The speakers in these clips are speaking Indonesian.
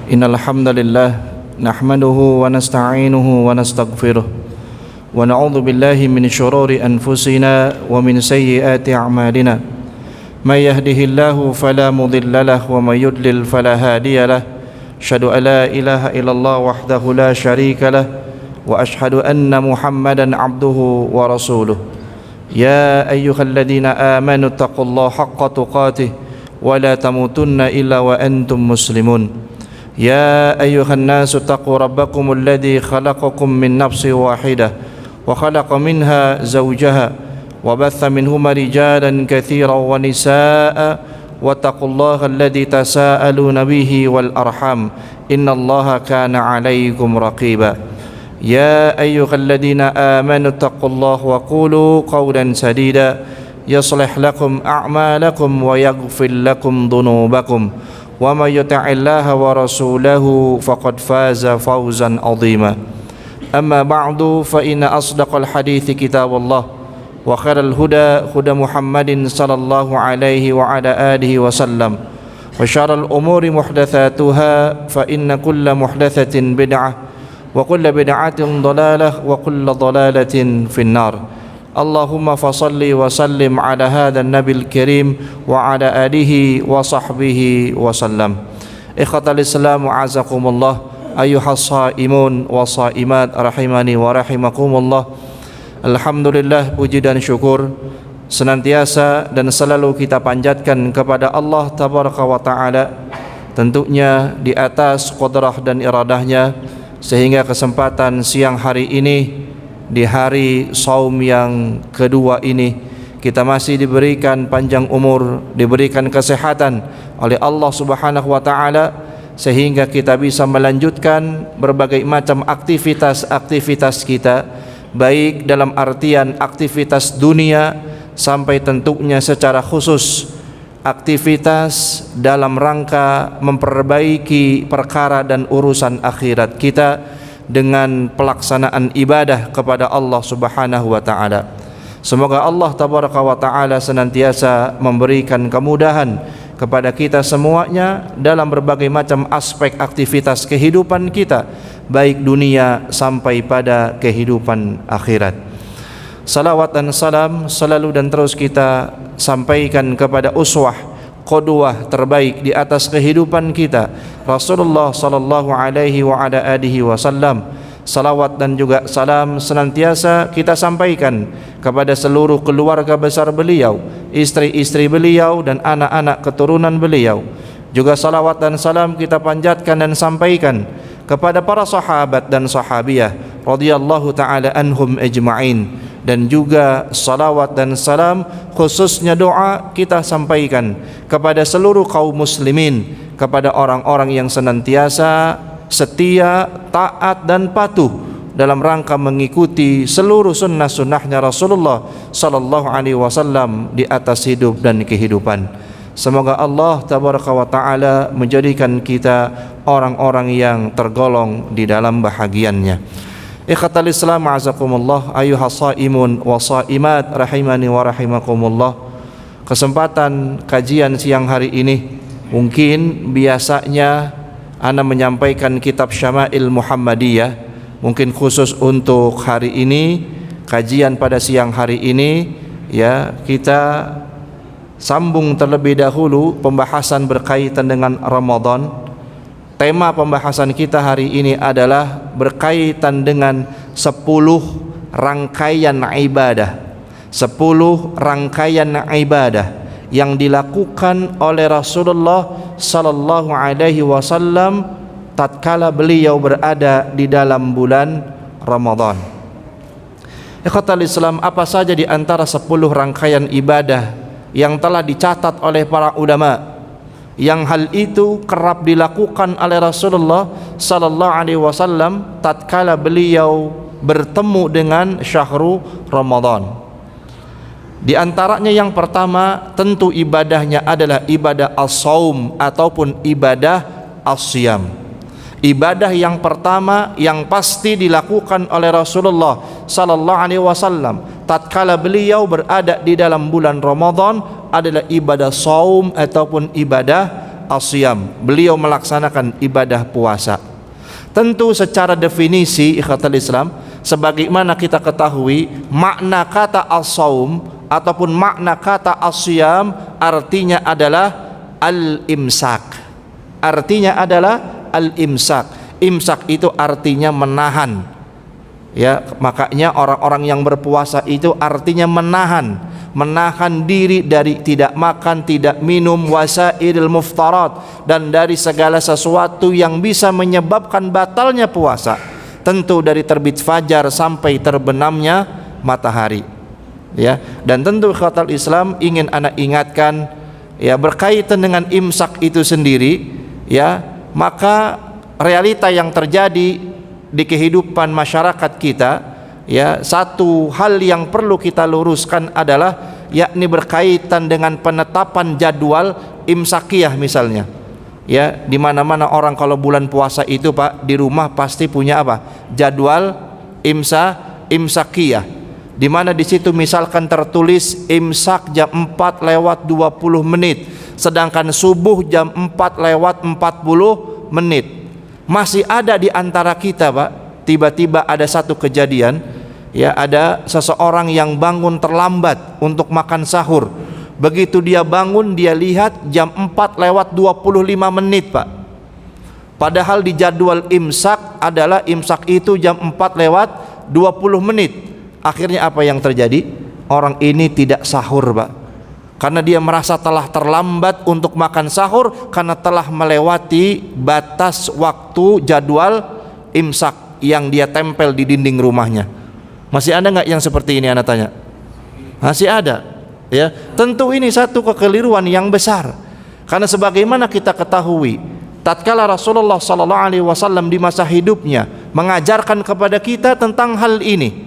Innal hamdalillah nahmaduhu wa nasta'inuhu wa nastaghfiruh wa na'udzu billahi min shururi anfusina wa min sayyiati a'malina. May yahdihillahu fala mudilla lahu wa may yudlil fala hadiya lahu. Asyhadu an la ilaha illallah wahdahu la syarika lahu wa asyhadu anna Muhammadan 'abduhu wa rasuluh. Ya ayyuhalladzina amanu taqullaha haqqa tuqatih wa la tamutunna illa wa antum muslimun. يا أيها الناس اتقوا ربكم الذي خلقكم من نفس واحدة وخلق منها زوجها وبث منهما رجالا كثيرا ونساء واتقوا الله الذي تساءلون به والأرحام إن الله كان عليكم رقيبا يا أيها الذين آمنوا اتقوا الله وقولوا قولا سديدا يصلح لكم أعمالكم ويغفر لكم ذنوبكم وَمَن يُطِعِ اللَّهَ وَرَسُولَهُ فَقَدْ فَازَ فَوْزًا عَظِيمًا أما بعد فإن أصدق الحديث كتاب الله وخير الهدى هدى محمد صلى الله عليه وعلى آله وسلم وشر الأمور محدثاتها فإن كل محدثة بدعة وكل بدعة ضلالة وكل ضلالة في النار. Allahumma fasalli wa sallim ala hadha nabil karim wa ala alihi wa sahbihi wa sallam. Ikhwatal Islam wa'azakumullah ayyuhas saimun wa saimat rahimani wa rahimakumullah. Alhamdulillah, puji dan syukur senantiasa dan selalu kita panjatkan kepada Allah tabaraka wa ta'ala, tentunya di atas qudrah dan iradahnya, sehingga kesempatan siang hari ini di hari saum yang kedua ini kita masih diberikan panjang umur, diberikan kesehatan oleh Allah Subhanahu wa taala, sehingga kita bisa melanjutkan berbagai macam aktivitas kita, baik dalam artian aktivitas dunia sampai tentunya secara khusus aktivitas dalam rangka memperbaiki perkara dan urusan akhirat kita dengan pelaksanaan ibadah kepada Allah Subhanahu wa taala. Semoga Allah tabaraka wa taala senantiasa memberikan kemudahan kepada kita semuanya dalam berbagai macam aspek aktivitas kehidupan kita, baik dunia sampai pada kehidupan akhirat. Salawat dan salam selalu dan terus kita sampaikan kepada uswah, qudwah terbaik di atas kehidupan kita, Rasulullah sallallahu alaihi wa ala alihi wasallam. Salawat dan juga salam senantiasa kita sampaikan kepada seluruh keluarga besar beliau, istri-istri beliau dan anak-anak keturunan beliau. Juga salawat dan salam kita panjatkan dan sampaikan kepada para sahabat dan sahabiyah radhiyallahu taala anhum ajma'in. Dan juga salawat dan salam khususnya doa kita sampaikan kepada seluruh kaum muslimin, kepada orang-orang yang senantiasa setia, taat dan patuh dalam rangka mengikuti seluruh sunnah-sunnahnya Rasulullah sallallahu alaihi wasallam di atas hidup dan kehidupan. Semoga Allah tabaraka wa taala menjadikan kita orang-orang yang tergolong di dalam bahagiannya. Ikhwatal Islam a'azakumullah ayyuhas saimun wa saimat rahimani wa rahimakumullah. Kesempatan kajian siang hari ini, mungkin biasanya ana menyampaikan kitab Syama'il Muhammadiyah, mungkin khusus untuk hari ini, kajian pada siang hari ini ya, kita sambung terlebih dahulu pembahasan berkaitan dengan Ramadan. Tema pembahasan kita hari ini adalah berkaitan dengan 10 rangkaian ibadah, 10 rangkaian ibadah yang dilakukan oleh Rasulullah sallallahu alaihi wasallam tatkala beliau berada di dalam bulan Ramadan. Ikhwatal Islam, apa saja di antara 10 rangkaian ibadah yang telah dicatat oleh para ulama, yang hal itu kerap dilakukan oleh Rasulullah sallallahu alaihi wasallam tatkala beliau bertemu dengan syahrul Ramadan? Di antaranya yang pertama tentu ibadahnya adalah ibadah as-saum ataupun ibadah as-siyam. Ibadah yang pertama yang pasti dilakukan oleh Rasulullah sallallahu alaihi wasallam tatkala beliau berada di dalam bulan Ramadan adalah ibadah saum ataupun ibadah as-siyam. Beliau melaksanakan ibadah puasa. Tentu secara definisi ikhwatal Islam, sebagaimana kita ketahui, makna kata as-saum ataupun makna kata as-siyam artinya adalah al-imsak. Artinya adalah al-imsak. Imsak itu artinya menahan. Ya, makanya orang-orang yang berpuasa itu artinya menahan diri dari tidak makan, tidak minum, wasailil muftarat, dan dari segala sesuatu yang bisa menyebabkan batalnya puasa. Tentu dari terbit fajar sampai terbenamnya matahari. Ya, dan tentu ikhwatal Islam ingin anak ingatkan, ya, berkaitan dengan imsak itu sendiri, ya, maka realita yang terjadi di kehidupan masyarakat kita, ya, satu hal yang perlu kita luruskan adalah yakni berkaitan dengan penetapan jadwal imsakiyah misalnya. Ya, di mana-mana orang kalau bulan puasa itu Pak, di rumah pasti punya apa? Jadwal imsakiyah. Di mana di situ misalkan tertulis imsak jam 4 lewat 20 menit, sedangkan subuh jam 4 lewat 40 menit. Masih ada di antara kita Pak, tiba-tiba ada satu kejadian, ya, ada seseorang yang bangun terlambat untuk makan sahur. Begitu dia bangun, dia lihat jam 4 lewat 25 menit Pak. Padahal di jadwal imsak adalah imsak itu jam 4 lewat 20 menit. Akhirnya apa yang terjadi? Orang ini tidak sahur Pak, karena dia merasa telah terlambat untuk makan sahur karena telah melewati batas waktu jadwal imsak yang dia tempel di dinding rumahnya. Masih ada nggak yang seperti ini, anak tanya? Masih ada, ya. Tentu ini satu kekeliruan yang besar, karena sebagaimana kita ketahui, tatkala Rasulullah SAW di masa hidupnya mengajarkan kepada kita tentang hal ini,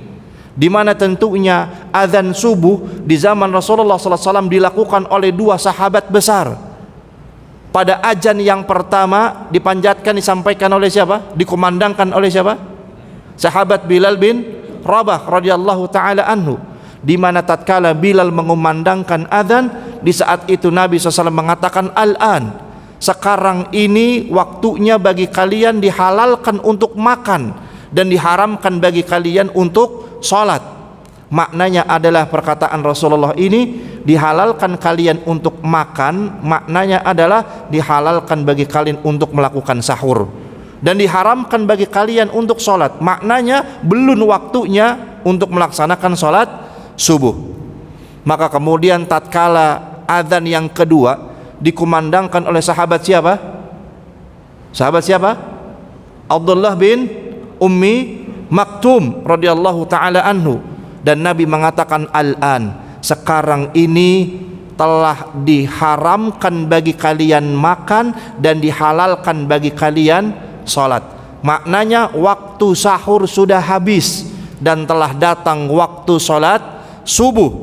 di mana tentunya azan subuh di zaman Rasulullah SAW dilakukan oleh dua sahabat besar. Pada azan yang pertama dipanjatkan, disampaikan oleh siapa? Dikumandangkan oleh siapa? Sahabat Bilal bin Rabah radhiyallahu taala anhu. Di mana tatkala Bilal mengumandangkan azan, di saat itu Nabi SAW mengatakan, al-an, sekarang ini waktunya bagi kalian dihalalkan untuk makan dan diharamkan bagi kalian untuk salat. Maknanya adalah perkataan Rasulullah ini, dihalalkan kalian untuk makan, maknanya adalah dihalalkan bagi kalian untuk melakukan sahur, dan diharamkan bagi kalian untuk salat, maknanya belum waktunya untuk melaksanakan salat subuh. Maka kemudian tatkala azan yang kedua dikumandangkan oleh sahabat siapa? Sahabat siapa? Abdullah bin Ummi Maktum radhiyallahu taala anhu, dan Nabi mengatakan, al-an, sekarang ini telah diharamkan bagi kalian makan dan dihalalkan bagi kalian salat. Maknanya waktu sahur sudah habis dan telah datang waktu salat subuh,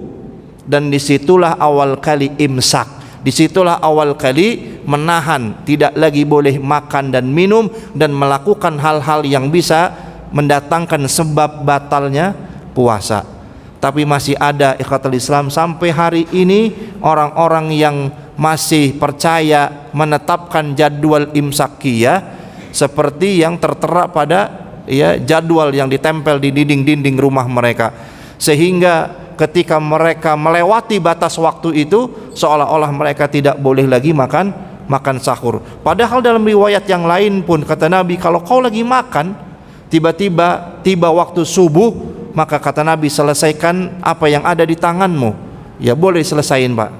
dan disitulah awal kali imsak, disitulah awal kali menahan, tidak lagi boleh makan dan minum dan melakukan hal-hal yang bisa mendatangkan sebab batalnya puasa. Tapi masih ada ikhwatul Islam sampai hari ini orang-orang yang masih percaya menetapkan jadwal imsakiyah seperti yang tertera pada, ya, jadwal yang ditempel di dinding-dinding rumah mereka, sehingga ketika mereka melewati batas waktu itu seolah-olah mereka tidak boleh lagi makan sahur. Padahal dalam riwayat yang lain pun kata Nabi, kalau kau lagi makan tiba-tiba tiba waktu subuh, maka kata Nabi, selesaikan apa yang ada di tanganmu. Ya boleh selesaiin Pak,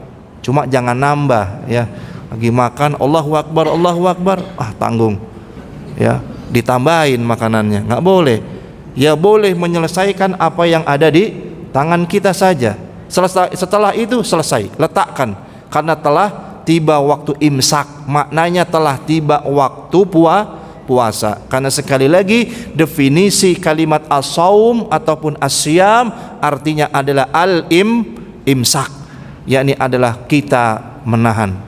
cuma jangan nambah, ya. Lagi makan Allahu Akbar, Allahu Akbar, tanggung, ya, ditambahin makanannya, nggak boleh. Ya boleh menyelesaikan apa yang ada di tangan kita saja. Setelah itu selesai, letakkan, karena telah tiba waktu imsak, maknanya telah tiba waktu puasa. Karena sekali lagi definisi kalimat as-saum ataupun as-siyam artinya adalah al-imsak, yakni adalah kita menahan,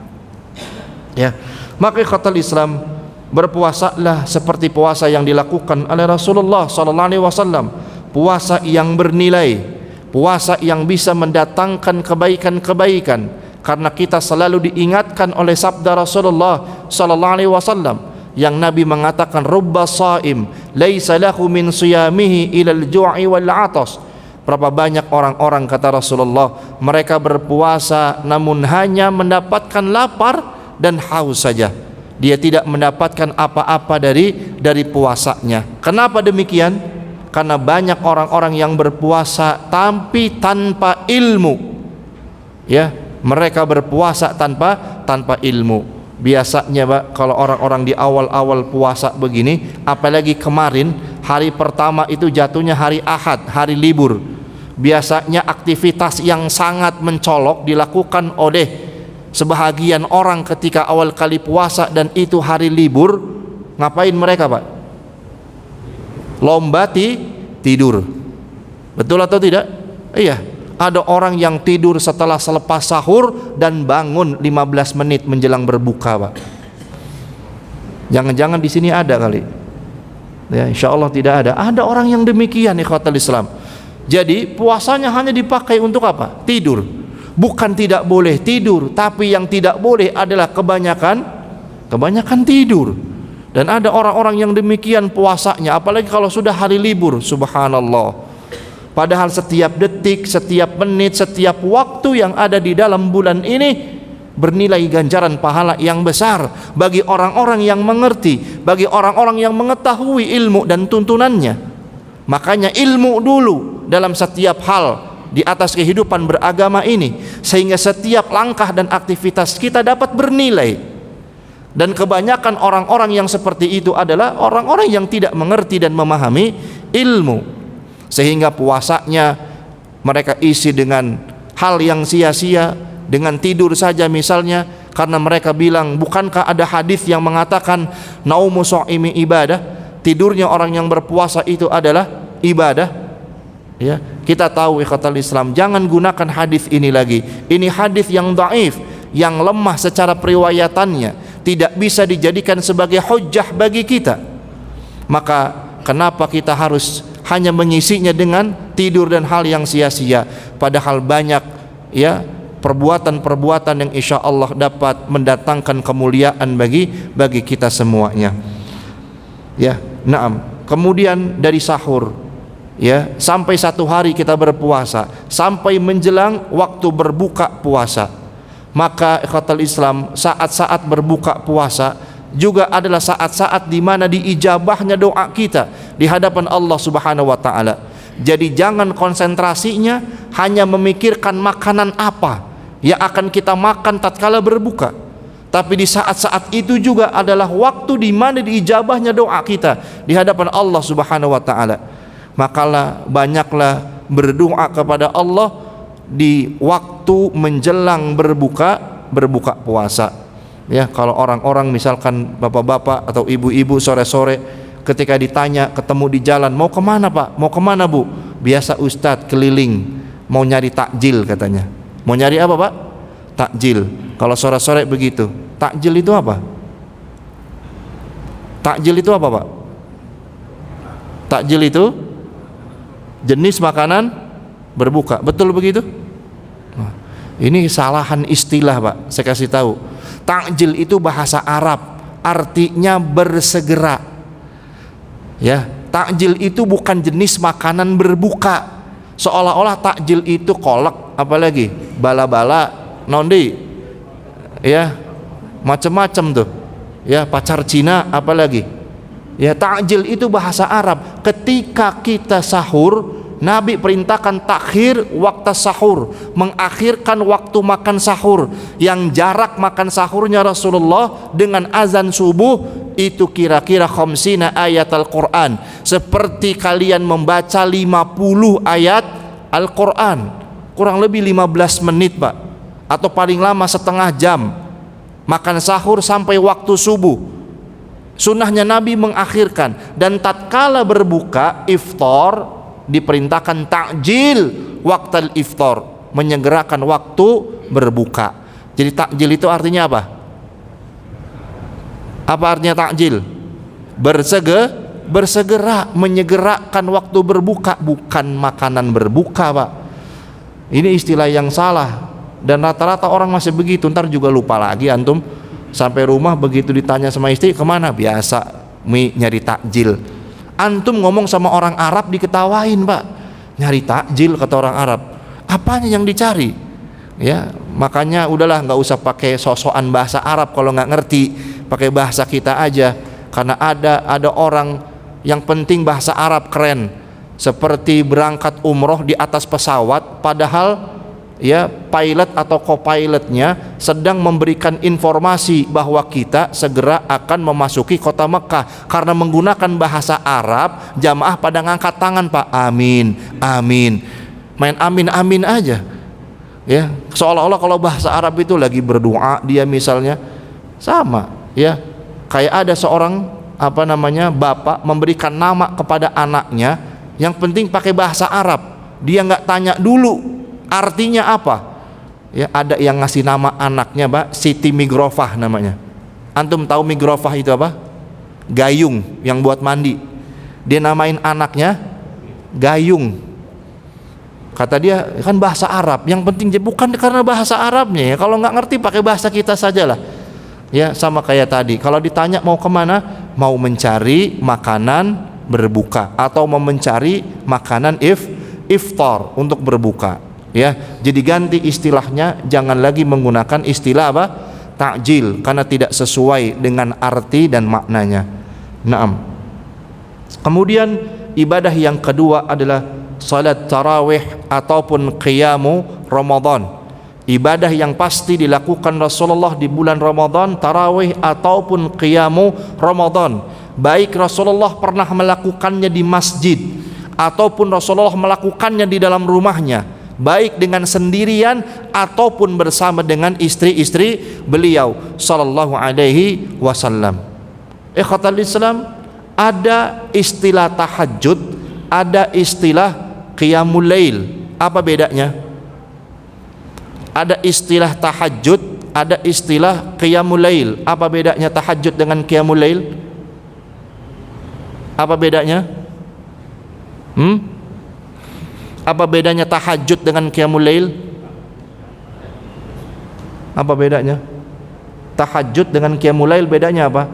ya. Maka ikhwatul Islam, berpuasalah seperti puasa yang dilakukan oleh Rasulullah SAW, puasa yang bernilai, puasa yang bisa mendatangkan kebaikan-kebaikan. karena kita selalu diingatkan oleh sabda Rasulullah sallallahu alaihi wasallam yang Nabi mengatakan, rubba shaim laisa lahu min siyamihi ilal ju'i wal 'atas. Berapa banyak orang-orang, kata Rasulullah, mereka berpuasa namun hanya mendapatkan lapar dan haus saja, dia tidak mendapatkan apa-apa dari puasanya. Kenapa demikian? Karena banyak orang-orang yang berpuasa tapi tanpa ilmu, ya, mereka berpuasa tanpa ilmu. Biasanya Pak, kalau orang-orang di awal-awal puasa begini, apalagi kemarin hari pertama itu jatuhnya hari Ahad, hari libur, biasanya aktivitas yang sangat mencolok dilakukan oleh sebahagian orang ketika awal kali puasa dan itu hari libur. Ngapain mereka Pak? Lomba tidur. Betul atau tidak? Iya. Ada orang yang tidur setelah selepas sahur dan bangun 15 menit menjelang berbuka Pak. Jangan-jangan di sini ada kali. Ya, insya Allah tidak ada. Ada orang yang demikian, ikhwatal Islam. Jadi puasanya hanya dipakai untuk apa? Tidur. Bukan tidak boleh tidur, tapi yang tidak boleh adalah kebanyakan tidur. Dan ada orang-orang yang demikian puasanya, apalagi kalau sudah hari libur, subhanallah. Padahal setiap detik, setiap menit, setiap waktu yang ada di dalam bulan ini bernilai ganjaran pahala yang besar bagi orang-orang yang mengerti, bagi orang-orang yang mengetahui ilmu dan tuntunannya. Makanya ilmu dulu dalam setiap hal di atas kehidupan beragama ini, sehingga setiap langkah dan aktivitas kita dapat bernilai. Dan kebanyakan orang-orang yang seperti itu adalah orang-orang yang tidak mengerti dan memahami ilmu, sehingga puasanya mereka isi dengan hal yang sia-sia, dengan tidur saja misalnya, karena mereka bilang, bukankah ada hadis yang mengatakan naumu shaimi ibadah, tidurnya orang yang berpuasa itu adalah ibadah. Ya, kita tahu ikhwatal Islam, jangan gunakan hadis ini lagi. Ini hadis yang dhaif, yang lemah secara periwayatannya, tidak bisa dijadikan sebagai hujjah bagi kita. Maka kenapa kita harus hanya mengisinya dengan tidur dan hal yang sia-sia, padahal banyak ya perbuatan-perbuatan yang insya Allah dapat mendatangkan kemuliaan bagi kita semuanya. Ya, naam. Kemudian dari sahur, ya, sampai satu hari kita berpuasa, sampai menjelang waktu berbuka puasa. Maka ikhwatal Islam, saat-saat berbuka puasa juga adalah saat-saat di mana diijabahnya doa kita di hadapan Allah Subhanahu wa taala. Jadi jangan konsentrasinya hanya memikirkan makanan apa yang akan kita makan tatkala berbuka, tapi di saat-saat itu juga adalah waktu di mana diijabahnya doa kita di hadapan Allah Subhanahu wa taala. Makalah banyaklah berdoa kepada Allah di waktu menjelang berbuka puasa. Ya, kalau orang-orang misalkan bapak-bapak atau ibu-ibu sore-sore ketika ditanya ketemu di jalan, mau kemana Pak? Mau kemana Bu? Biasa Ustadz keliling, mau nyari takjil katanya. Mau nyari apa Pak? Takjil. Kalau sore-sore begitu. Takjil itu apa? Takjil itu apa Pak? Takjil itu jenis makanan berbuka. Betul begitu? Nah, ini kesalahan istilah Pak. Saya kasih tahu. Takjil itu bahasa Arab, artinya bersegera. Ya, takjil itu bukan jenis makanan berbuka. Seolah-olah takjil itu kolak, apalagi bala-bala, nondi, ya, macam-macam tuh. Ya, pacar Cina, apalagi. Ya, takjil itu bahasa Arab. Ketika kita sahur, Nabi perintahkan takhir waktu sahur, mengakhirkan waktu makan sahur. Yang jarak makan sahurnya Rasulullah dengan azan subuh itu kira-kira khamsina ayat Al-Quran, seperti kalian membaca 50 ayat Al-Quran. Kurang lebih 15 menit Pak, atau paling lama setengah jam makan sahur sampai waktu subuh. Sunnahnya Nabi mengakhirkan. Dan tatkala berbuka iftar diperintahkan takjil waktu iftar, menyegerakan waktu berbuka. Jadi takjil itu artinya apa? Apa artinya takjil? Bersegera, menyegerakan waktu berbuka, bukan makanan berbuka Pak. Ini istilah yang salah. Dan rata-rata orang masih begitu, ntar juga lupa lagi antum. Sampai rumah begitu ditanya sama istri, kemana? Biasa, nyari takjil. Antum ngomong sama orang Arab diketawain, Pak. Nyari takjil kata orang Arab. Apanya yang dicari? Ya, makanya udahlah, nggak usah pakai sosokan bahasa Arab kalau nggak ngerti, pakai bahasa kita aja. Karena ada orang yang penting bahasa Arab keren, seperti berangkat umroh di atas pesawat, padahal ya pilot atau co-pilotnya sedang memberikan informasi bahwa kita segera akan memasuki kota Mekah. Karena menggunakan bahasa Arab, jamaah pada ngangkat tangan, Pak, amin, amin, main amin amin aja, ya, seolah-olah kalau bahasa Arab itu lagi berdoa dia misalnya. Sama ya, kayak ada seorang bapak memberikan nama kepada anaknya, yang penting pakai bahasa Arab, dia nggak tanya dulu artinya apa. Ya, ada yang ngasih nama anaknya, Pak, Siti Migrofah namanya. Antum tahu Migrofah itu apa? Gayung yang buat mandi. Dia namain anaknya Gayung. Kata dia, kan bahasa Arab, yang penting bukan karena bahasa Arabnya ya. Kalau nggak ngerti pakai bahasa kita sajalah. Ya, sama kayak tadi, kalau ditanya mau kemana, mau mencari makanan berbuka atau mau mencari makanan iftar untuk berbuka. Ya, jadi ganti istilahnya, jangan lagi menggunakan istilah apa? Takjil, karena tidak sesuai dengan arti dan maknanya. Naam. Kemudian ibadah yang kedua adalah salat tarawih ataupun qiyamu Ramadan. Ibadah yang pasti dilakukan Rasulullah di bulan Ramadan, tarawih ataupun qiyamu Ramadan. Baik Rasulullah pernah melakukannya di masjid ataupun Rasulullah melakukannya di dalam rumahnya, baik dengan sendirian ataupun bersama dengan istri-istri beliau sallallahu alaihi wasallam. Ikhwatal Islam, ada istilah tahajud, ada istilah qiyamul lail. Apa bedanya? Ada istilah tahajud, ada istilah qiyamul lail. Apa bedanya tahajud dengan qiyamul lail? Apa bedanya? Apa bedanya tahajud dengan qiyamul lail? Apa bedanya? Tahajud dengan qiyamul lail bedanya apa?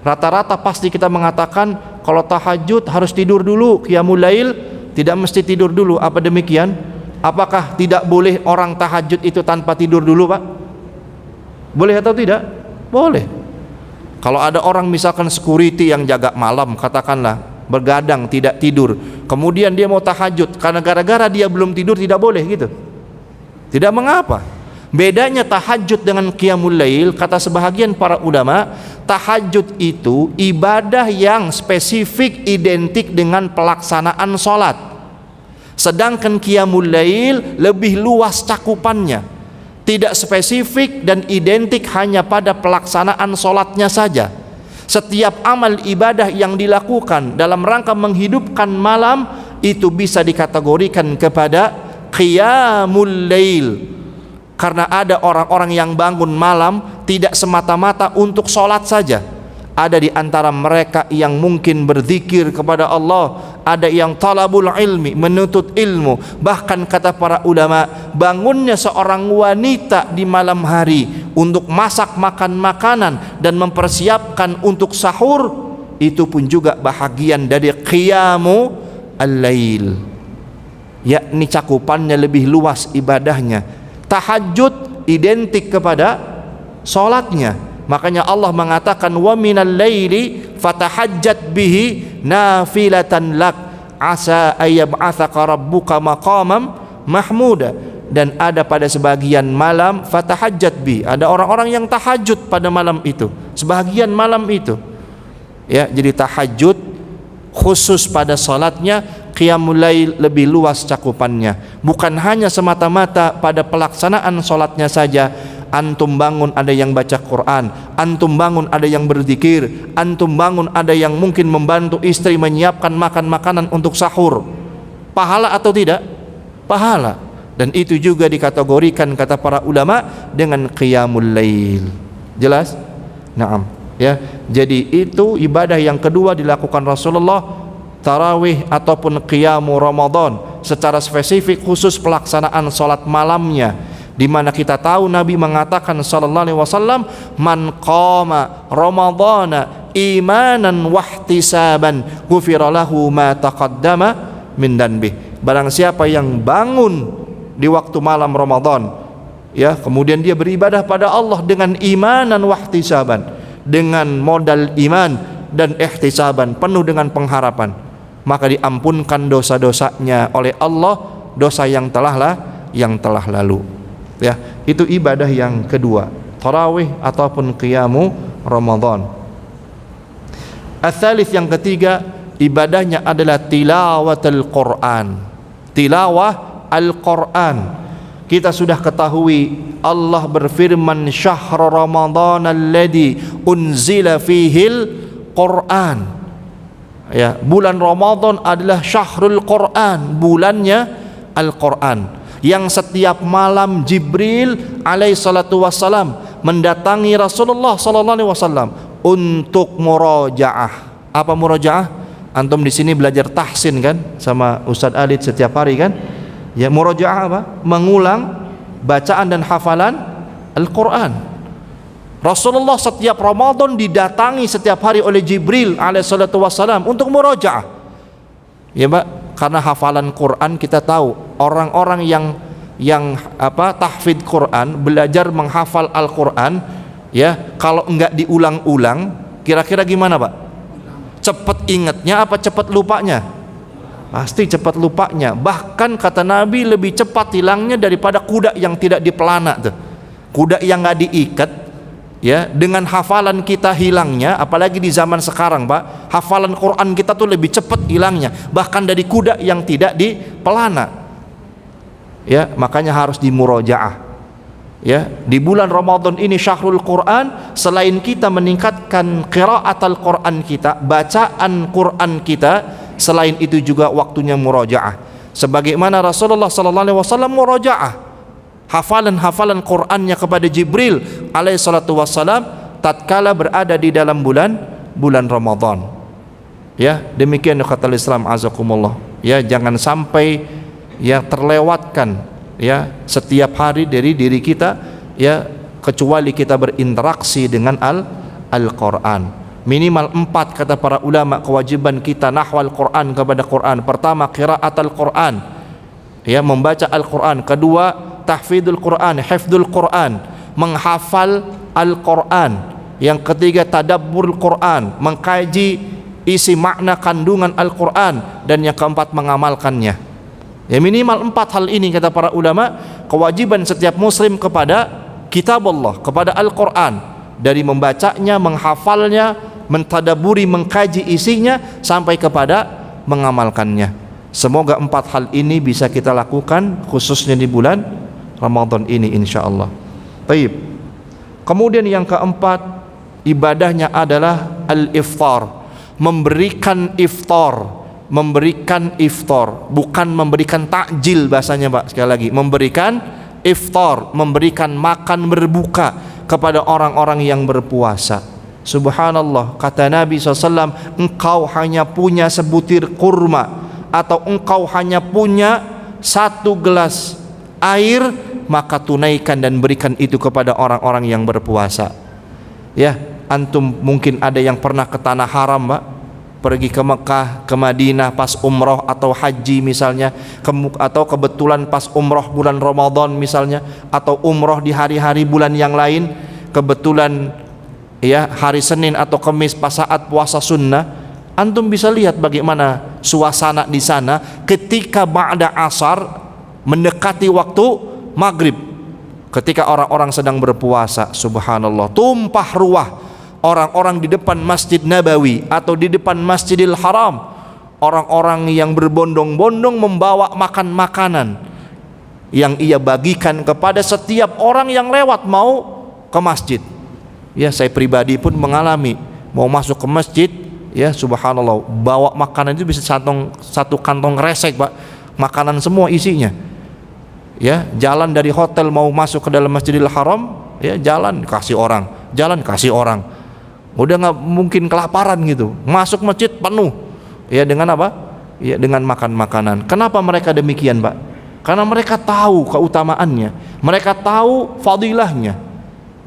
Rata-rata pasti kita mengatakan kalau tahajud harus tidur dulu, qiyamul lail tidak mesti tidur dulu. Apa demikian? Apakah tidak boleh orang tahajud itu tanpa tidur dulu, Pak? Boleh atau tidak? Boleh. Kalau ada orang misalkan security yang jaga malam, katakanlah bergadang tidak tidur, kemudian dia mau tahajud, karena gara-gara dia belum tidur tidak boleh gitu? Tidak mengapa. Bedanya tahajud dengan qiyamul lail, kata sebahagian para ulama, tahajud itu ibadah yang spesifik identik dengan pelaksanaan sholat. Sedangkan qiyamul lail lebih luas cakupannya, tidak spesifik dan identik hanya pada pelaksanaan sholatnya saja. Setiap amal ibadah yang dilakukan dalam rangka menghidupkan malam itu bisa dikategorikan kepada qiyamul lail. Karena ada orang-orang yang bangun malam tidak semata-mata untuk sholat saja. Ada di antara mereka yang mungkin berzikir kepada Allah, ada yang talabul ilmi, menuntut ilmu. Bahkan kata para ulama, bangunnya seorang wanita di malam hari untuk masak makan makanan dan mempersiapkan untuk sahur, itu pun juga bahagian dari qiyamu al-lail, yakni cakupannya lebih luas ibadahnya. Tahajud identik kepada sholatnya. Makanya Allah mengatakan wa minal laili fatahajjat bihi nafilatan lak asa ayyab'atsaka rabbuka maqamam mahmuda. Dan ada pada sebagian malam fatahajjat bi, ada orang-orang yang tahajud pada malam itu, sebagian malam itu. Ya, jadi tahajud khusus pada salatnya, qiyamul lail lebih luas cakupannya. Bukan hanya semata-mata pada pelaksanaan salatnya saja. Antum bangun ada yang baca Quran, antum bangun ada yang berzikir, antum bangun ada yang mungkin membantu istri menyiapkan makan makanan untuk sahur. Pahala atau tidak? Pahala. Dan itu juga dikategorikan kata para ulama dengan qiyamul lail. Jelas? Naam. Ya, jadi itu ibadah yang kedua dilakukan Rasulullah, tarawih ataupun qiyamu Ramadan, secara spesifik khusus pelaksanaan salat malamnya. di mana kita tahu Nabi mengatakan sallallahu alaihi wasallam, man qama ramadhana imanan wahtisaban ghufira lahu ma taqaddama min danbi. Barang siapa yang bangun di waktu malam Ramadan, ya, kemudian dia beribadah pada Allah dengan imanan wahtisaban, dengan modal iman dan ihtisaban, penuh dengan pengharapan, maka diampunkan dosa-dosanya oleh Allah, dosa yang telah lalu. Ya, itu ibadah yang kedua, tarawih ataupun qiyamu Ramadan. Ats-tsalits, yang ketiga, ibadahnya adalah tilawatul Quran. Tilawah Al-Quran. Kita sudah ketahui Allah berfirman, syahr Ramadan alladzi unzila fihil Quran. Ya, bulan Ramadan adalah syahrul Quran, bulannya Al-Quran, yang setiap malam Jibril alaihi salatu wassalam mendatangi Rasulullah sallallahu alaihi wasallam untuk murajaah. Apa murajaah? Antum di sini belajar tahsin kan sama Ustadz Alid setiap hari kan? Ya, murajaah apa? Mengulang bacaan dan hafalan Al-Quran. Rasulullah setiap Ramadan didatangi setiap hari oleh Jibril alaihi salatu wassalam untuk murajaah. Ya, Pak, karena hafalan Quran kita tahu orang-orang yang tahfidz Quran, belajar menghafal Al-Quran, ya, kalau enggak diulang-ulang kira-kira gimana, Pak? Cepat ingatnya apa cepat lupanya? Pasti cepat lupanya. Bahkan kata Nabi lebih cepat hilangnya daripada kuda yang tidak dipelana tuh. Kuda yang enggak diikat, ya, dengan hafalan kita hilangnya, apalagi di zaman sekarang, Pak, hafalan Quran kita tuh lebih cepat hilangnya bahkan dari kuda yang tidak dipelana. Ya, makanya harus dimurojaah. Ya, di bulan Ramadan ini syahrul Quran, selain kita meningkatkan qiraat al-Quran kita, bacaan Quran kita, selain itu juga waktunya murojaah. Sebagaimana Rasulullah sallallahu alaihi wasallam murojaah hafalan-hafalan Qur'annya kepada Jibril alaihi salatu wassalam tatkala berada di dalam bulan Ramadan. Ya, demikian kata Islam azakumullah. Ya, jangan sampai ya terlewatkan ya setiap hari dari diri kita, ya, kecuali kita berinteraksi dengan Al-Quran. Minimal 4 kata para ulama kewajiban kita nahwal Quran kepada Quran. Pertama, qiraat Al-Quran, ya, membaca Al-Quran. Kedua, tahfidzul Quran, hifdzul Quran, menghafal Al-Quran. Yang ketiga, tadabbur Quran, mengkaji isi makna kandungan Al-Quran. Dan yang keempat, mengamalkannya. Ya, minimal 4 hal ini kata para ulama kewajiban setiap muslim kepada kitab Allah, kepada Al-Quran, dari membacanya, menghafalnya, mentadaburi, mengkaji isinya sampai kepada mengamalkannya. Semoga 4 hal ini bisa kita lakukan khususnya di bulan Ramadan ini insyaallah. Baik. Kemudian yang keempat, ibadahnya adalah al-iftar, memberikan iftar. Memberikan iftar, bukan memberikan takjil bahasanya, Pak, sekali lagi, memberikan iftar, memberikan makan berbuka kepada orang-orang yang berpuasa. Subhanallah, kata Nabi SAW, engkau hanya punya sebutir kurma atau engkau hanya punya 1 gelas air, maka tunaikan dan berikan itu kepada orang-orang yang berpuasa. Ya, antum mungkin ada yang pernah ke tanah haram, Pak, pergi ke Mekah, ke Madinah pas umroh atau haji misalnya, atau kebetulan pas umroh bulan Ramadan misalnya, atau umroh di hari-hari bulan yang lain, kebetulan ya hari Senin atau Kamis pas saat puasa sunnah, antum bisa lihat bagaimana suasana di sana ketika ba'da asar mendekati waktu maghrib, ketika orang-orang sedang berpuasa. Subhanallah, tumpah ruah orang-orang di depan Masjid Nabawi atau di depan Masjidil Haram, orang-orang yang berbondong-bondong membawa makanan yang ia bagikan kepada setiap orang yang lewat mau ke masjid. Ya, saya pribadi pun mengalami mau masuk ke masjid, ya, subhanallah, bawa makanan itu bisa satu kantong kresek, Pak, makanan semua isinya. Ya, jalan dari hotel mau masuk ke dalam Masjidil Haram, ya, jalan kasih orang, jalan kasih orang. Udah nggak mungkin kelaparan gitu, masuk masjid penuh, ya, dengan apa? Ya, dengan makan makanan. Kenapa mereka demikian, Pak? Karena mereka tahu keutamaannya. Mereka tahu fadilahnya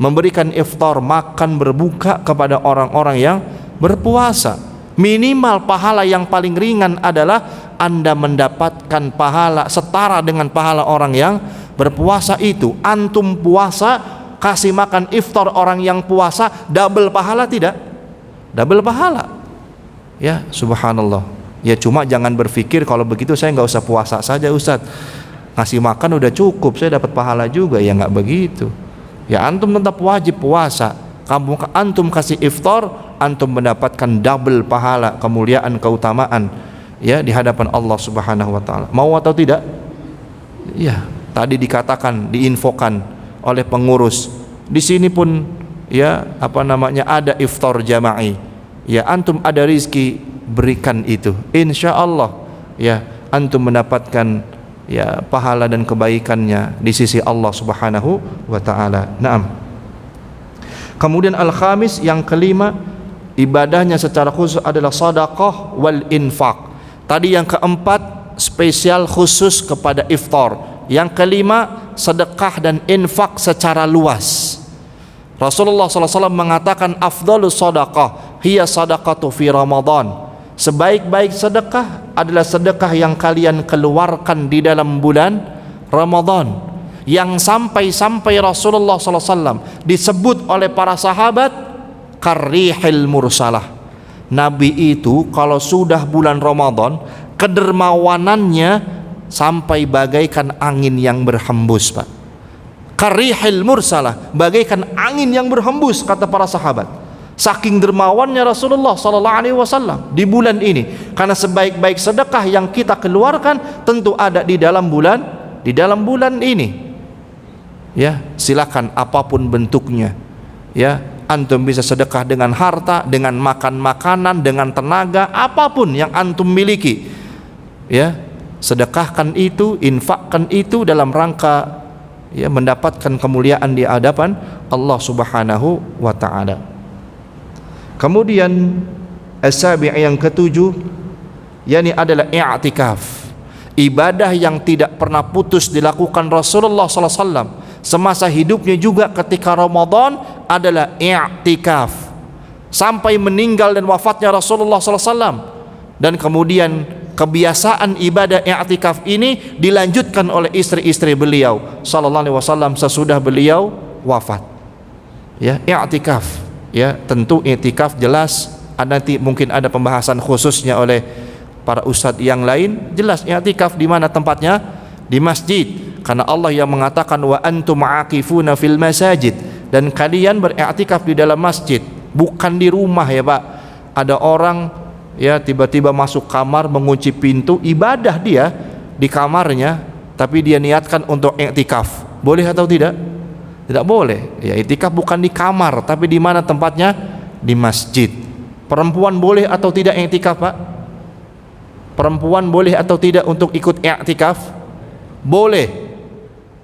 memberikan iftar, makan berbuka kepada orang-orang yang berpuasa. Minimal pahala yang paling ringan adalah Anda mendapatkan pahala setara dengan pahala orang yang berpuasa itu. Antum puasa, kasih makan iftar orang yang puasa, double pahala tidak? Double pahala. Ya, subhanallah. Ya, cuma jangan berpikir kalau begitu saya nggak usah puasa saja Ustadz, ngasih makan udah cukup, saya dapat pahala juga. Ya nggak begitu. Ya, antum tetap wajib puasa. Antum kasih iftar, antum mendapatkan double pahala, kemuliaan, keutamaan, ya, di hadapan Allah Subhanahu wa taala. Mau atau tidak? Ya, tadi dikatakan, diinfokan oleh pengurus. Di sini pun ya, ada iftar jama'i. Ya, antum ada rizki, berikan itu. Insya Allah ya, antum mendapatkan ya pahala dan kebaikannya di sisi Allah Subhanahu wa taala. Naam. Kemudian al-khamis, yang kelima, ibadahnya secara khusus adalah sedekah wal infak. Tadi yang keempat spesial khusus kepada iftar. Yang kelima sedekah dan infak secara luas. Rasulullah SAW mengatakan afdhalus sedekah hiya sadaqatu fi Ramadan. Sebaik-baik sedekah adalah sedekah yang kalian keluarkan di dalam bulan Ramadan. Yang sampai Rasulullah SAW disebut oleh para sahabat karrihil mursalah. Nabi itu kalau sudah bulan Ramadan, kedermawanannya sampai bagaikan angin yang berhembus, Pak. Karrihil mursalah, bagaikan angin yang berhembus, kata para sahabat. Saking dermawannya Rasulullah SAW di bulan ini. Karena sebaik-baik sedekah yang kita keluarkan tentu ada di dalam bulan ini. Ya, silakan apapun bentuknya. Ya, antum bisa sedekah dengan harta, dengan makan makanan, dengan tenaga, apapun yang antum miliki. Ya, sedekahkan itu, infakkan itu dalam rangka ya mendapatkan kemuliaan di hadapan Allah Subhanahu wa taala. Kemudian as-sabi' yang ketujuh, yakni adalah i'tikaf. Ibadah yang tidak pernah putus dilakukan Rasulullah SAW semasa hidupnya juga ketika Ramadan adalah i'tikaf sampai meninggal dan wafatnya Rasulullah SAW. Dan kemudian kebiasaan ibadah i'tikaf ini dilanjutkan oleh istri-istri beliau sallallahu alaihi wasallam sesudah beliau wafat. Ya, i'tikaf. Ya, tentu i'tikaf jelas nanti mungkin ada pembahasan khususnya oleh para ustadz yang lain. Jelas i'tikaf di mana tempatnya? Di masjid. Karena Allah yang mengatakan wa antum aakifuna fil masajid, dan kalian beriktikaf di dalam masjid, bukan di rumah ya Pak. Ada orang ya tiba-tiba masuk kamar, mengunci pintu, ibadah dia di kamarnya, tapi dia niatkan untuk iktikaf. Boleh atau tidak? Tidak boleh. Ya, iktikaf bukan di kamar, tapi di mana tempatnya? Di masjid. Perempuan boleh atau tidak iktikaf, Pak? Perempuan boleh atau tidak untuk ikut iktikaf? Boleh.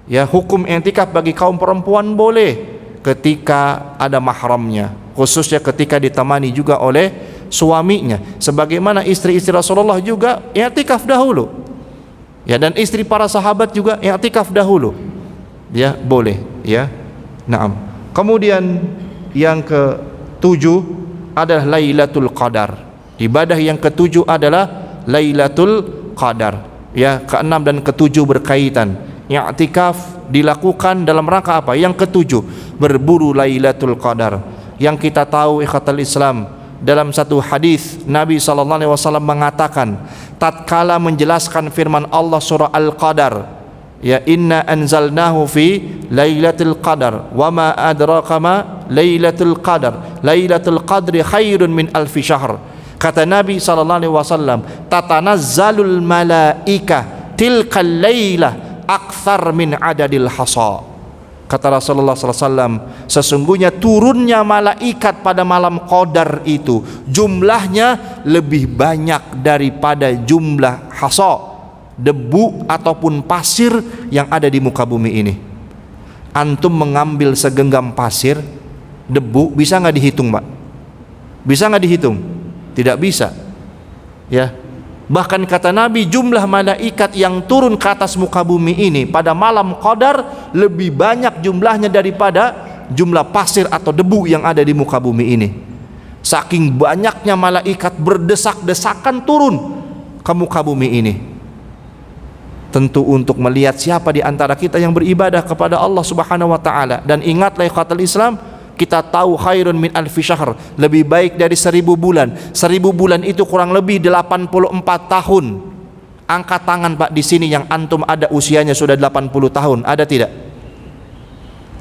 Ya, hukum i'tikaf bagi kaum perempuan boleh ketika ada mahramnya, khususnya ketika ditemani juga oleh suaminya, sebagaimana istri-istri Rasulullah juga i'tikaf dahulu. Ya, dan istri para sahabat juga i'tikaf dahulu. Ya, boleh, ya. Naam. Kemudian yang ketujuh adalah Lailatul Qadar. Ibadah yang ketujuh adalah Lailatul Qadar. Ya, keenam dan ketujuh berkaitan. I'tikaf dilakukan dalam rangka apa? Yang ketujuh, berburu Lailatul Qadar. Yang kita tahu ikhwatal Islam, dalam satu hadis Nabi SAW mengatakan tatkala menjelaskan firman Allah surah Al-Qadar, ya inna anzalnahu fi Lailatul Qadar wa ma adraka ma Lailatul Qadar Lailatul Qadri khairun min alfi syahr. Kata Nabi SAW, tatanazzalul malaika tilkal lailah akthar min adadil hasa. Kata Rasulullah SAW, sesungguhnya turunnya malaikat pada malam Qadar itu jumlahnya lebih banyak daripada jumlah hasa, debu ataupun pasir yang ada di muka bumi ini. Antum mengambil segenggam pasir, debu, bisa nggak dihitung, Pak? Bisa nggak dihitung? Tidak bisa. Ya, Bahkan kata Nabi, jumlah malaikat yang turun ke atas muka bumi ini pada malam Qadar lebih banyak jumlahnya daripada jumlah pasir atau debu yang ada di muka bumi ini. Saking banyaknya malaikat berdesak-desakan turun ke muka bumi ini. Tentu untuk melihat siapa di antara kita yang beribadah kepada Allah Subhanahu wa taala. Dan ingatlah ikhwatal Islam, kita tahu khairun min alfi syahr, lebih baik dari 1000 bulan. 1000 bulan itu kurang lebih 84 tahun. Angkat tangan Pak di sini yang antum ada usianya sudah 80 tahun, ada tidak?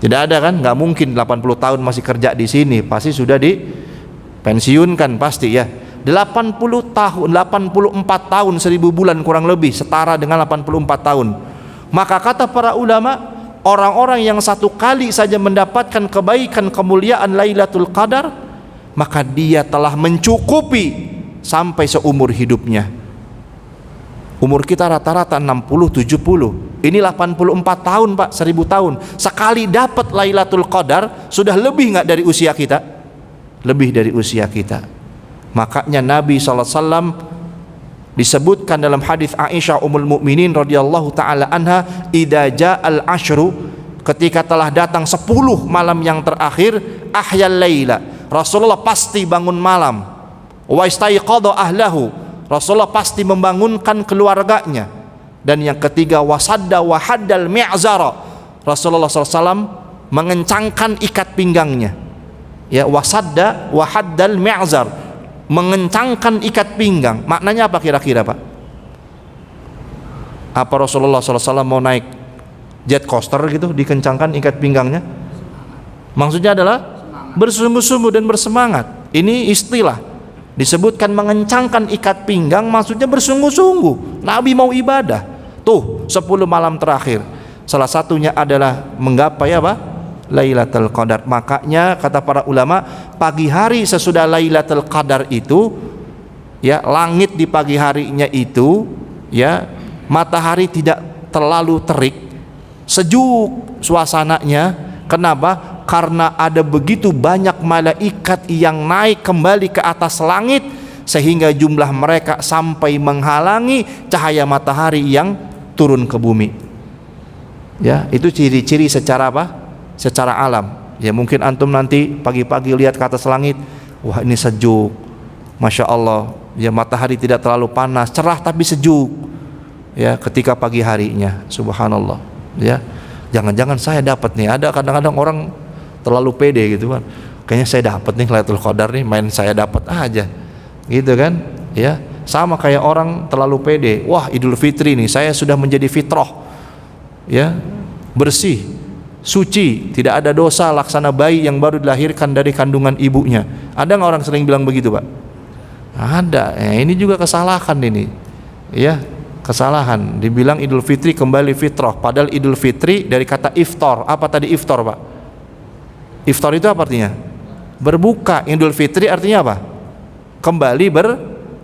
Tidak ada kan? Nggak mungkin 80 tahun masih kerja di sini, pasti sudah dipensiunkan pasti ya. 80 tahun, 84 tahun 1000 bulan kurang lebih setara dengan 84 tahun. Maka kata para ulama, orang-orang yang satu kali saja mendapatkan kebaikan kemuliaan Lailatul Qadar, maka dia telah mencukupi sampai seumur hidupnya. Umur kita rata-rata 60-70. Ini 84 tahun Pak, 1000 tahun. Sekali dapat Lailatul Qadar sudah lebih nggak dari usia kita? Lebih dari usia kita. Makanya Nabi SAW disebutkan dalam hadis Aisyah Ummul Mukminin radhiyallahu taala anha, idza ja'al ashru, ketika telah datang 10 malam yang terakhir, ahyal laila, Rasulullah pasti bangun malam, wa istaiqadha ahlahu, Rasulullah pasti membangunkan keluarganya. Dan yang ketiga, wasadda wa haddal mi'zara, Rasulullah SAW mengencangkan ikat pinggangnya. Ya, wasadda wa haddal mi'zar, mengencangkan ikat pinggang. Maknanya apa kira-kira Pak? Apa Rasulullah SAW mau naik jet coaster gitu, dikencangkan ikat pinggangnya? Maksudnya adalah bersungguh-sungguh dan bersemangat. Ini istilah disebutkan mengencangkan ikat pinggang, maksudnya bersungguh-sungguh. Nabi mau ibadah. Tuh 10 malam terakhir, salah satunya adalah menggapai apa? Lailatul Qadar. Makanya kata para ulama, pagi hari sesudah Lailatul Qadar itu, ya, langit di pagi harinya itu, ya, matahari tidak terlalu terik, sejuk suasananya. Kenapa? Karena ada begitu banyak malaikat yang naik kembali ke atas langit, sehingga jumlah mereka sampai menghalangi cahaya matahari yang turun ke bumi. Ya, itu ciri-ciri secara apa? Secara alam. Ya, mungkin antum nanti pagi-pagi lihat ke atas langit, wah ini sejuk, Masya Allah. Ya, matahari tidak terlalu panas, cerah tapi sejuk. Ya, ketika pagi harinya, subhanallah. Ya, jangan-jangan saya dapat nih. Ada kadang-kadang orang terlalu pede gitu kan. Kayaknya saya dapat nih Lailatul Qadar nih, main saya dapat aja. Gitu kan? Ya, sama kayak orang terlalu pede. Wah, Idul Fitri nih, saya sudah menjadi fitrah. Ya, bersih, suci, tidak ada dosa, laksana bayi yang baru dilahirkan dari kandungan ibunya. Ada nggak orang sering bilang begitu Pak? Ada. Ya, ini juga kesalahan ini. Ya, kesalahan. Dibilang Idul Fitri kembali fitrah, padahal Idul Fitri dari kata iftar. Apa tadi iftar Pak? Iftar itu apa artinya? Berbuka. Idul Fitri artinya apa? Kembali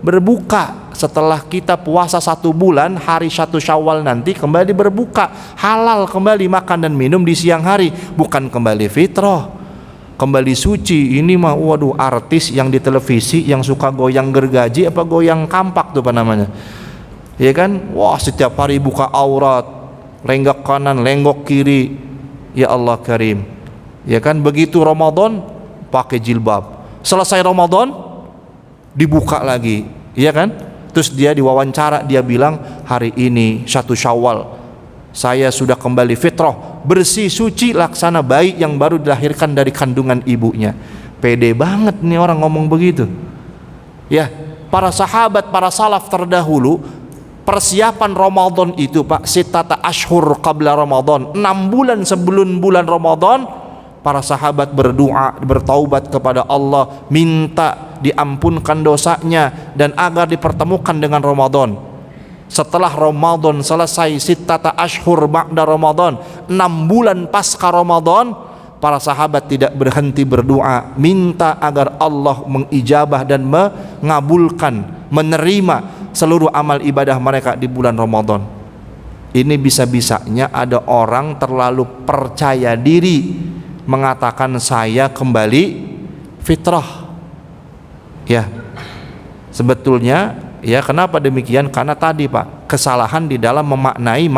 berbuka. Setelah kita puasa 1 bulan, hari 1 Syawal nanti kembali berbuka, halal kembali makan dan minum di siang hari, bukan kembali fitrah, kembali suci. Ini mah waduh, artis yang di televisi yang suka goyang gergaji apa goyang kampak tuh apa namanya, ya kan? Wah, setiap hari buka aurat, lenggak kanan, lenggok kiri, ya Allah karim, ya kan? Begitu Ramadan pakai jilbab, selesai Ramadan dibuka lagi, ya kan? Terus dia diwawancara, dia bilang hari ini 1 Syawal saya sudah kembali fitrah, bersih suci laksana bayi yang baru dilahirkan dari kandungan ibunya. Pede banget nih orang ngomong begitu. Ya, para sahabat, para salaf terdahulu, persiapan Ramadan itu Pak, sitata ashhur qabla Ramadan, 6 bulan sebelum bulan Ramadan, para sahabat berdoa, bertaubat kepada Allah, minta diampunkan dosanya dan agar dipertemukan dengan Ramadan. Setelah Ramadan selesai, sittata ashhur ba'da Ramadan, 6 bulan pasca Ramadan, para sahabat tidak berhenti berdoa, minta agar Allah mengijabah dan mengabulkan, menerima seluruh amal ibadah mereka di bulan Ramadan. Ini bisa-bisanya ada orang terlalu percaya diri mengatakan saya kembali fitrah. Ya, sebetulnya Ya, kenapa demikian? Karena tadi Pak, kesalahan di dalam memaknai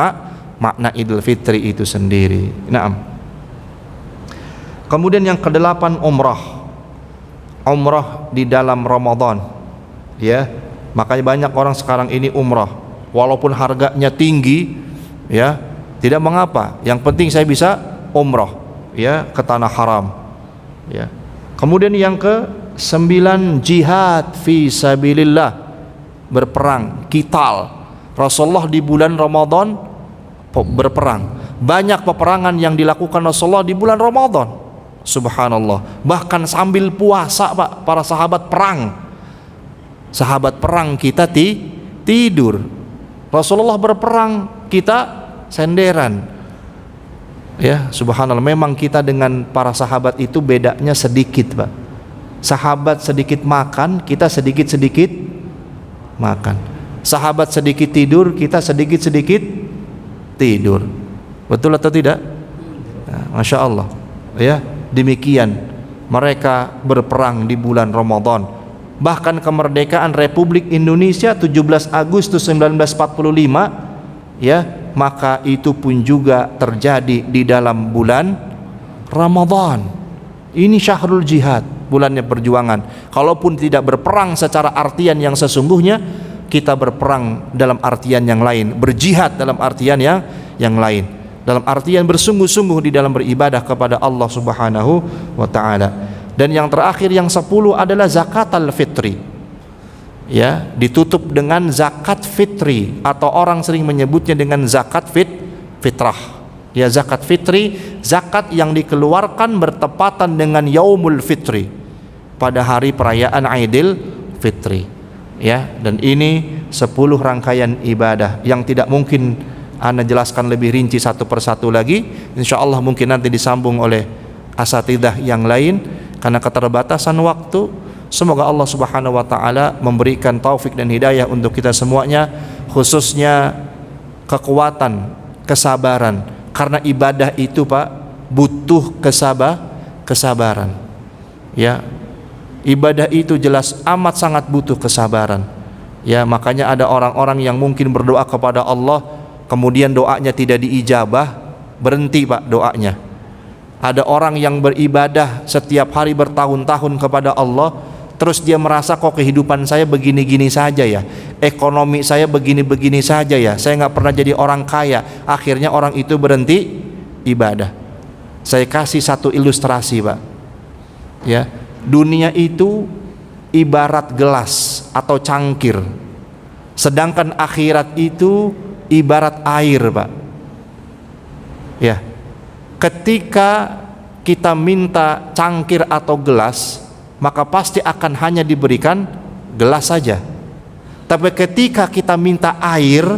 makna Idul Fitri itu sendiri. Naam. Kemudian yang kedelapan, umrah di dalam Ramadan. Ya, makanya banyak orang sekarang ini umrah, walaupun harganya tinggi, ya tidak mengapa. Yang penting saya bisa umrah, ya, ke tanah haram. Ya. Kemudian yang ke-9, jihad fi sabilillah, berperang, qital. Rasulullah di bulan Ramadan berperang. Banyak peperangan yang dilakukan Rasulullah di bulan Ramadan. Subhanallah. Bahkan sambil puasa Pak, para sahabat perang. Sahabat perang, kita tidur. Rasulullah berperang, kita senderan. Ya, subhanallah. Memang kita dengan para sahabat itu bedanya sedikit Pak. Sahabat sedikit makan, kita sedikit-sedikit makan. Sahabat sedikit tidur, kita sedikit-sedikit tidur. Betul atau tidak? Nah, Masya Allah. Ya, demikian mereka berperang di bulan Ramadan. Bahkan kemerdekaan Republik Indonesia 17 Agustus 1945, ya, maka itu pun juga terjadi di dalam bulan Ramadan. Ini syahrul jihad, bulannya perjuangan. Kalaupun tidak berperang secara artian yang sesungguhnya, kita berperang dalam artian yang lain, berjihad dalam artian yang lain, dalam artian bersungguh-sungguh di dalam beribadah kepada Allah Subhanahu wa taala. Dan yang terakhir, yang 10 adalah zakat al-fitri. Ya, ditutup dengan zakat fitri, atau orang sering menyebutnya dengan zakat fitrah. Ya, zakat fitri, zakat yang dikeluarkan bertepatan dengan yaumul fitri, pada hari perayaan Aidil Fitri. Ya, dan ini 10 rangkaian ibadah yang tidak mungkin Ana jelaskan lebih rinci satu persatu lagi. Insyaallah mungkin nanti disambung oleh asatidah yang lain karena keterbatasan waktu. Semoga Allah Subhanahu wa taala memberikan taufik dan hidayah untuk kita semuanya, khususnya kekuatan, kesabaran. Karena ibadah itu Pak butuh kesabaran. Ya, ibadah itu jelas amat sangat butuh kesabaran. Ya, makanya ada orang-orang yang mungkin berdoa kepada Allah, kemudian doanya tidak diijabah, berhenti Pak doanya. Ada orang yang beribadah setiap hari bertahun-tahun kepada Allah, terus dia merasa kok kehidupan saya begini-gini saja ya, ekonomi saya begini-begini saja ya, saya nggak pernah jadi orang kaya. Akhirnya orang itu berhenti ibadah. Saya kasih satu ilustrasi Pak. Ya, dunia itu ibarat gelas atau cangkir, sedangkan akhirat itu ibarat air Pak. Ya, ketika kita minta cangkir atau gelas, maka pasti akan hanya diberikan gelas saja. Tapi ketika kita minta air,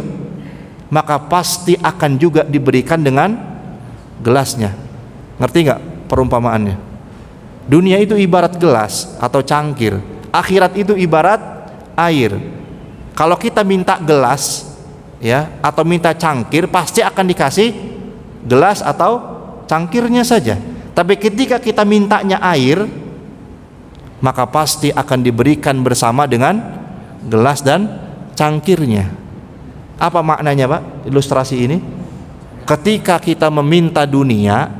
maka pasti akan juga diberikan dengan gelasnya. Ngerti nggak perumpamaannya? Dunia itu ibarat gelas atau cangkir, akhirat itu ibarat air. Kalau kita minta gelas, ya, atau minta cangkir, pasti akan dikasih gelas atau cangkirnya saja. Tapi ketika kita mintanya air, maka pasti akan diberikan bersama dengan gelas dan cangkirnya. Apa maknanya Pak ilustrasi ini? Ketika kita meminta dunia,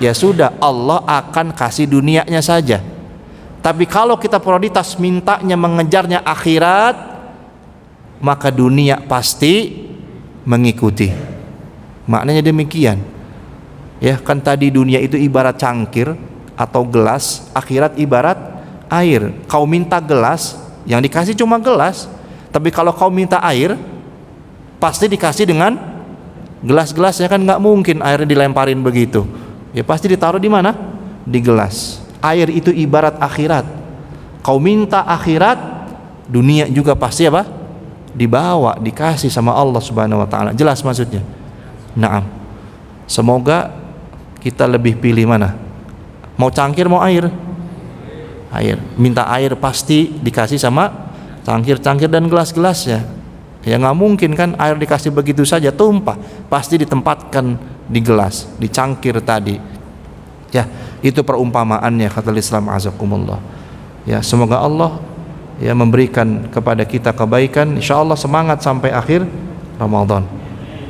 ya sudah, Allah akan kasih dunianya saja. Tapi kalau kita prioritas mintanya mengejarnya akhirat, maka dunia pasti mengikuti. Maknanya demikian. Ya, kan tadi dunia itu ibarat cangkir atau gelas, akhirat ibarat air. Kau minta gelas, yang dikasih cuma gelas. Tapi kalau kau minta air, pasti dikasih dengan gelas-gelasnya. Kan nggak mungkin airnya dilemparin begitu. Ya pasti ditaruh di mana? Di gelas. Air itu ibarat akhirat. Kau minta akhirat, dunia juga pasti apa? Dibawa, dikasih sama Allah Subhanahu wa taala. Jelas maksudnya? Naam. Semoga kita lebih pilih mana? Mau cangkir mau air? Air. Minta air pasti dikasih sama cangkir-cangkir dan gelas-gelasnya. Ya nggak mungkin kan air dikasih begitu saja tumpah, pasti ditempatkan di gelas, di cangkir tadi. Ya, itu perumpamaannya kata Islam azakumullah. Ya, semoga Allah ya memberikan kepada kita kebaikan. Insyaallah semangat sampai akhir Ramadan.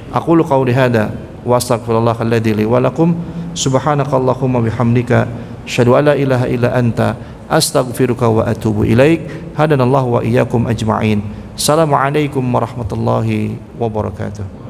Aqulu qauli hada wa astaghfirullahal li wa lakum. Subhanakallahumma bihamdika asyhadu an la ilaha illa anta astaghfiruka wa atubu ilaik. Hadanallahu wa iyyakum ajma'in. Assalamualaikum warahmatullahi wabarakatuh.